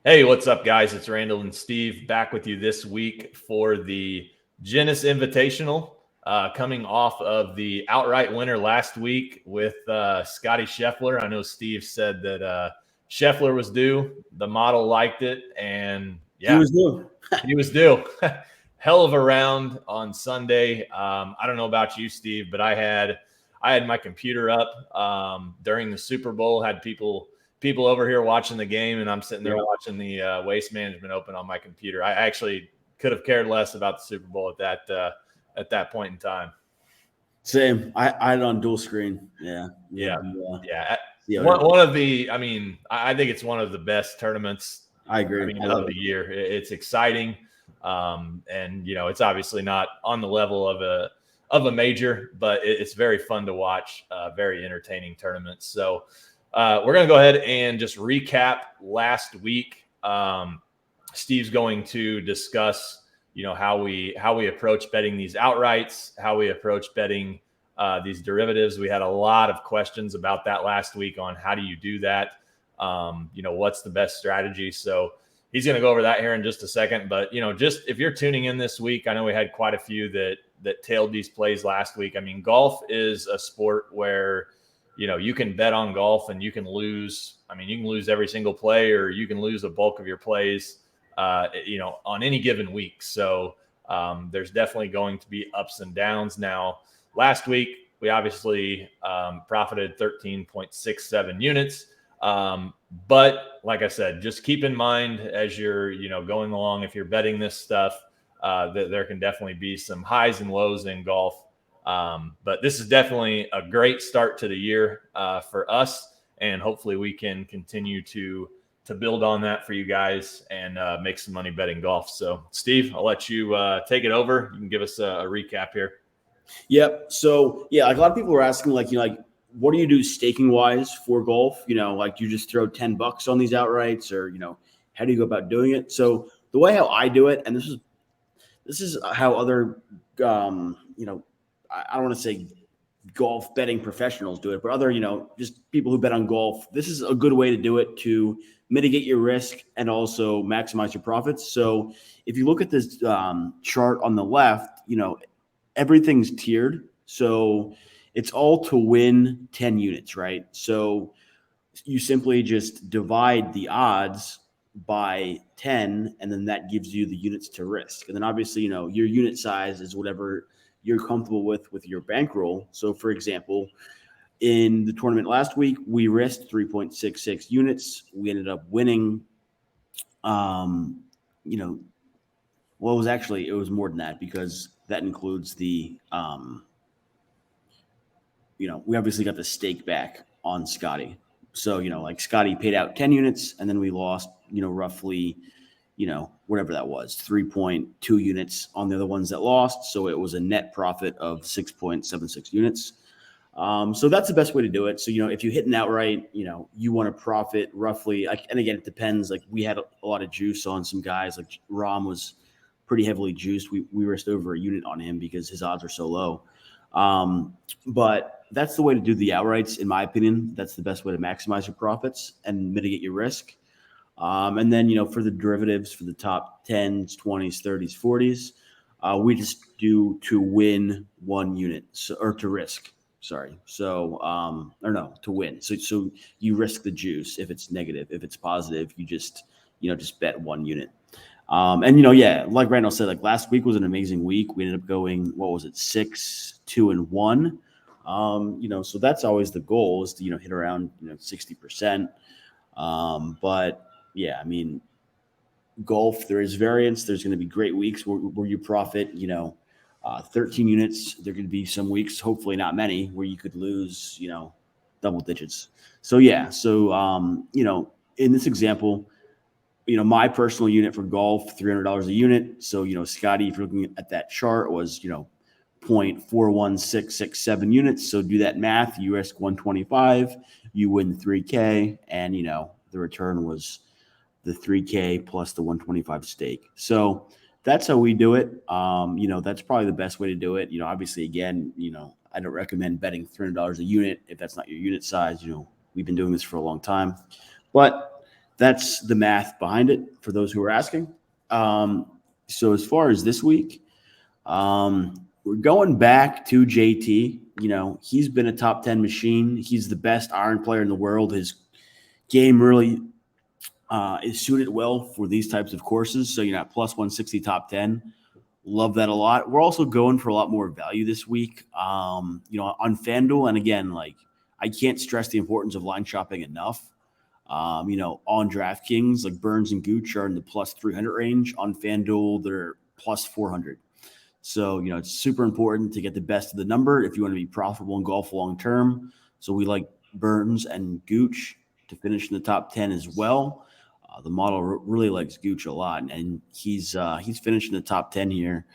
Hey, what's up, guys? It's Randall and Steve back with you this week for the Genesis Invitational, coming off of the outright winner last week with Scottie Scheffler. I know Steve said that Scheffler was due. The model liked it, and He yeah, was new. he was due. Hell of a round on Sunday. I don't know about you, Steve, but I had my computer up during the Super Bowl. Had people over here watching the game, and I'm sitting there watching the Wast Management Open on my computer. I actually could have cared less about the Super Bowl at that point in time. Same. I had it on dual screen. Yeah. Yeah. Yeah. One of the, I think it's one of the best tournaments. I agree. Of the year. It's exciting, and it's obviously not on the level of a major, but it's very fun to watch. Very entertaining tournaments. So we're going to go ahead and just recap last week. Steve's going to discuss, how we approach betting these outrights, how we approach betting these derivatives. We had a lot of questions about that last week on how do you do that. What's the best strategy? So he's going to go over that here in just a second. But, just if you're tuning in this week, I know we had quite a few that tailed these plays last week. Golf is a sport where, you can bet on golf and you can lose. You can lose every single play, or you can lose a bulk of your plays, on any given week. So there's definitely going to be ups and downs. Now, last week, we obviously profited 13.67 units. But like I said, just keep in mind as you're, going along, if you're betting this stuff, that there can definitely be some highs and lows in golf. But this is definitely a great start to the year for us, and hopefully we can continue to build on that for you guys and make some money betting golf. So, Steve, I'll let you take it over. You can give us a recap here. Yep. So a lot of people were asking, what do you do staking wise for golf? Do you just throw $10 on these outrights, or how do you go about doing it? So the way how I do it, and this is how other I don't want to say golf betting professionals do it, but other, just people who bet on golf. This is a good way to do it to mitigate your risk and also maximize your profits. So if you look at this chart on the left, everything's tiered. So it's all to win 10 units, right? So you simply just divide the odds by 10, and then that gives you the units to risk. And then obviously, your unit size is whatever you're comfortable with your bankroll. So for example, in the tournament last week, we risked 3.66 units. We ended up winning, it was more than that, because that includes the, we obviously got the stake back on Scottie. So, Scottie paid out 10 units, and then we lost, roughly, whatever that was, 3.2 units on the other ones that lost. So it was a net profit of 6.76 units. So that's the best way to do it. So, if you hit an outright, you want to profit roughly, and again, it depends. Like, we had a lot of juice on some guys. Like Rom was pretty heavily juiced. We risked over a unit on him because his odds are so low. But that's the way to do the outrights, in my opinion. That's the best way to maximize your profits and mitigate your risk. And then, for the derivatives, for the top 10s, 20s, 30s, 40s, we just do to win 1 unit, or to risk. Sorry. So, to win. So you risk the juice if it's negative. If it's positive, you just bet 1 unit. And like Randall said, like last week was an amazing week. We ended up going, 6, 2, and 1. So that's always the goal, is to, hit around, 60%. But yeah, golf, there is variance. There's going to be great weeks where you profit, 13 units. There could be some weeks, hopefully not many, where you could lose, double digits. So in this example, my personal unit for golf, $300 a unit. So, Scottie, if you're looking at that chart, was, 0.41667 units. So do that math. You risk 125, you win 3K, and, the return was the 3K plus the 125 stake. So that's how we do it. That's probably the best way to do it. Obviously, again, I don't recommend betting $300 a unit if that's not your unit size. We've been doing this for a long time, but that's the math behind it for those who are asking. So as far as this week, we're going back to JT. He's been a top 10 machine. He's the best iron player in the world. His game really is suited well for these types of courses. So, plus 160 top 10. Love that a lot. We're also going for a lot more value this week, on FanDuel. And again, I can't stress the importance of line shopping enough. On DraftKings, like Burns and Gooch are in the plus 300 range. On FanDuel, they're plus 400. So, it's super important to get the best of the number if you want to be profitable in golf long term. So we like Burns and Gooch to finish in the top 10 as well. The model really likes Gooch a lot, and he's finished in the top 10 here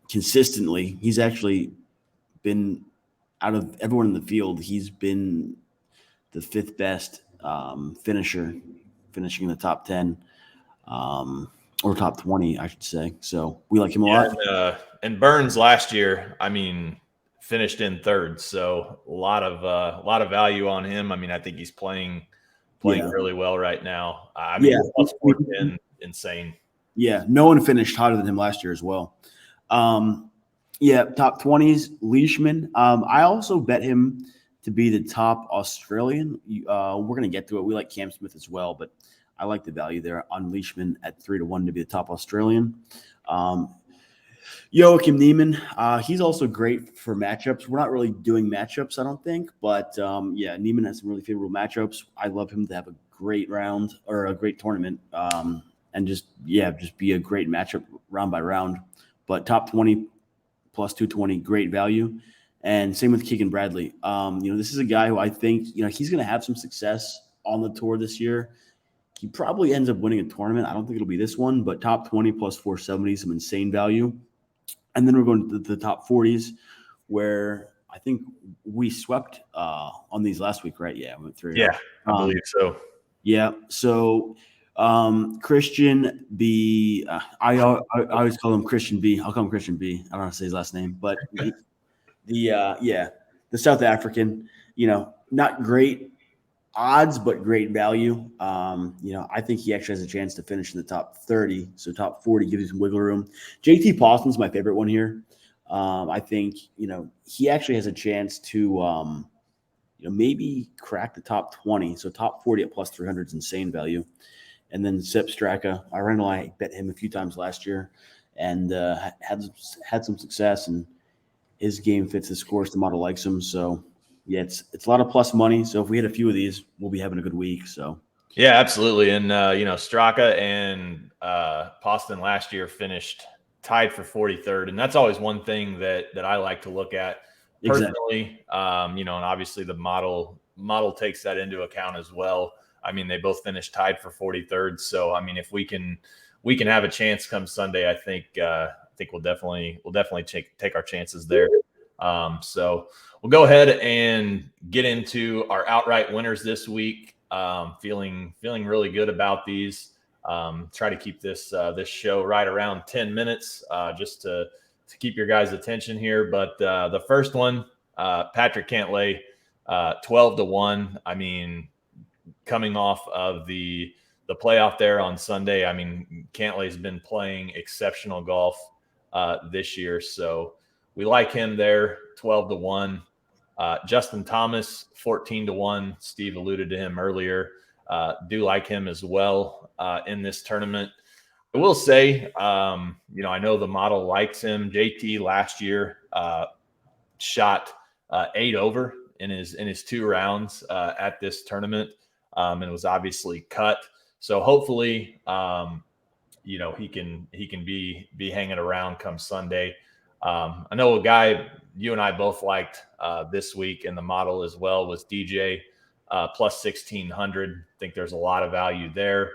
consistently. He's actually been, out of everyone in the field, he's been the fifth best finisher, finishing in the top 10 or top 20, I should say. So we like him a lot. And Burns last year, finished in third, so a lot of value on him. I think he's playing really well right now. Plus 410, insane. Yeah, no one finished hotter than him last year as well. Top 20s, Leishman. I also bet him to be the top Australian. We're going to get to it. We like Cam Smith as well, but I like the value there on Leishman at 3-1 to be the top Australian. Joachim Neiman, he's also great for matchups. We're not really doing matchups, I don't think, but Neiman has some really favorable matchups. I love him to have a great round or a great tournament, and just be a great matchup round by round. But top 20 plus 220, great value. And same with Keegan Bradley. This is a guy who I think, he's going to have some success on the tour this year. He probably ends up winning a tournament. I don't think it'll be this one, but top 20 plus 470, some insane value. And then we're going to the top 40s, where I think we swept on these last week, right? Yeah, we went through. Yeah, I believe so. Yeah. So Christian B. I always call him Christian B. I'll call him Christian B. I don't know how to say his last name, but the South African, not great odds, but great value. I think he actually has a chance to finish in the top 30. So top 40 gives you some wiggle room. JT Poston's my favorite one here. I think, he actually has a chance to, maybe crack the top 20. So top 40 at plus 300 is insane value. And then Sepp Straka, I bet him a few times last year and had some success, and his game fits his course. The model likes him. So, yeah, it's a lot of plus money. So if we hit a few of these, we'll be having a good week. So yeah, absolutely. And Straka and Poston last year finished tied for 43rd, and that's always one thing that I like to look at personally. Exactly. And obviously the model takes that into account as well. They both finished tied for 43rd. So if we can have a chance come Sunday, I think we'll definitely take our chances there. So we'll go ahead and get into our outright winners this week. Feeling really good about these. Try to keep this show right around 10 minutes, just to keep your guys' attention here. But the first one, Patrick Cantlay, 12-1. Coming off of the playoff there on Sunday, Cantlay's been playing exceptional golf this year, so we like him there, 12-1. Justin Thomas, 14-1. Steve alluded to him earlier. Do like him as well in this tournament. I will say, I know the model likes him. JT last year shot 8 over in his 2 rounds at this tournament, and was obviously cut. So hopefully, he can be hanging around come Sunday. I know a guy you and I both liked this week in the model as well was DJ plus 1,600. I think there's a lot of value there.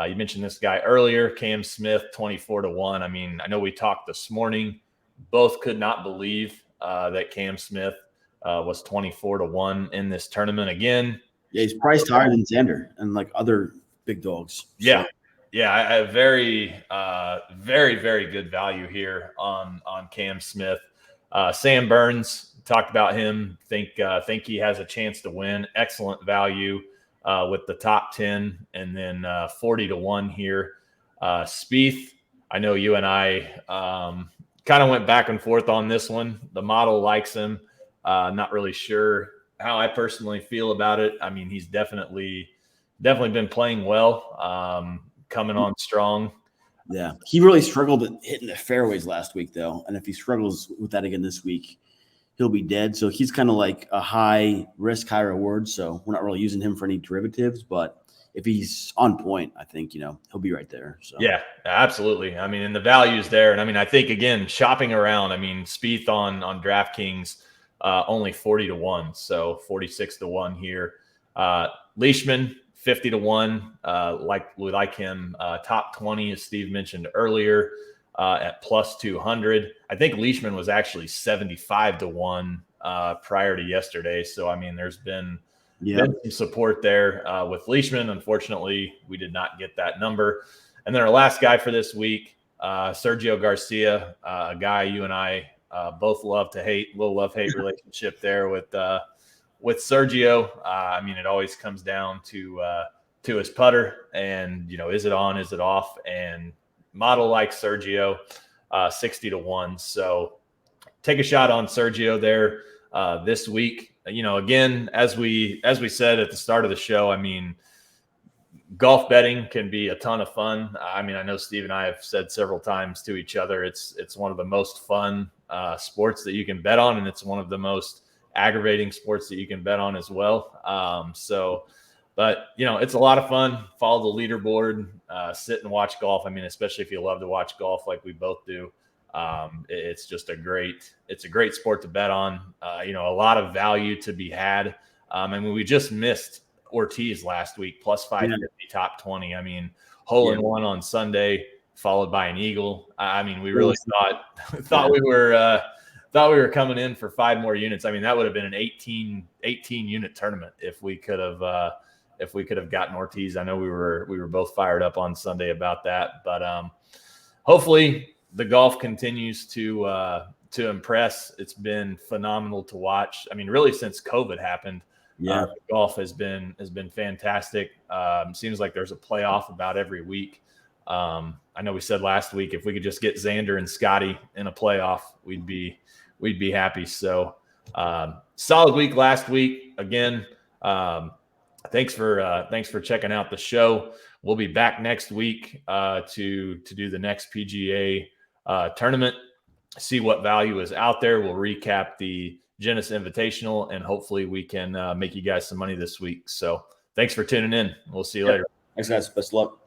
You mentioned this guy earlier, Cam Smith, 24-1. I know we talked this morning. Both could not believe that Cam Smith was 24-1 in this tournament again. Yeah, he's priced higher than Xander and other big dogs. So. Yeah. Yeah, I have very, very good value here on Cam Smith. Sam Burns, talked about him. Think he has a chance to win. Excellent value. with the top 10, and then 40-1 here. Spieth, I know you and I kind of went back and forth on this one. The model likes him. Not really sure how I personally feel about it. I mean, he's definitely been playing well, coming on strong. Yeah, he really struggled at hitting the fairways last week, though. And if he struggles with that again this week, he'll be dead. So he's kind of like a high risk, high reward. So we're not really using him for any derivatives, but if he's on point, I think, he'll be right there. So yeah, absolutely. I mean, and the value is there. And I mean, I think, again, shopping around, I mean, Spieth on DraftKings, only 40-1. So 46-1 here. Leishman, 50-1. We like him. Top 20, as Steve mentioned earlier, at plus 200. I think Leishman was actually 75-1 prior to yesterday. So, I mean, there's been some support there with Leishman. Unfortunately, we did not get that number. And then our last guy for this week, Sergio Garcia, a guy you and I both love to hate, little love-hate relationship there with Sergio. I mean, it always comes down to his putter and, is it on, is it off? And model like Sergio, 60-1. So take a shot on Sergio there this week. Again, as we said at the start of the show, I mean, golf betting can be a ton of fun. I mean, I know Steve and I have said several times to each other, it's one of the most fun sports that you can bet on, and it's one of the most aggravating sports that you can bet on as well. But it's a lot of fun. Follow the leaderboard, sit and watch golf. I mean, especially if you love to watch golf like we both do. It's just a great sport to bet on. A lot of value to be had. I mean, we just missed Ortiz last week, plus 550, top 20. I mean, hole in one on Sunday, followed by an eagle. I mean, we really thought we were coming in for 5 more units. I mean, that would have been an 18 unit tournament if we could have gotten Ortiz. I know we were both fired up on Sunday about that, but hopefully the golf continues to impress. It's been phenomenal to watch. I mean, really since COVID happened, golf has been fantastic. Seems like there's a playoff about every week. I know we said last week if we could just get Xander and Scottie in a playoff, we'd be happy. So solid week last week. Again, thanks for checking out the show. We'll be back next week to do the next PGA tournament, see what value is out there. We'll recap the Genesis Invitational, and hopefully we can make you guys some money this week. So thanks for tuning in. We'll see you later. Thanks, guys. Best of luck.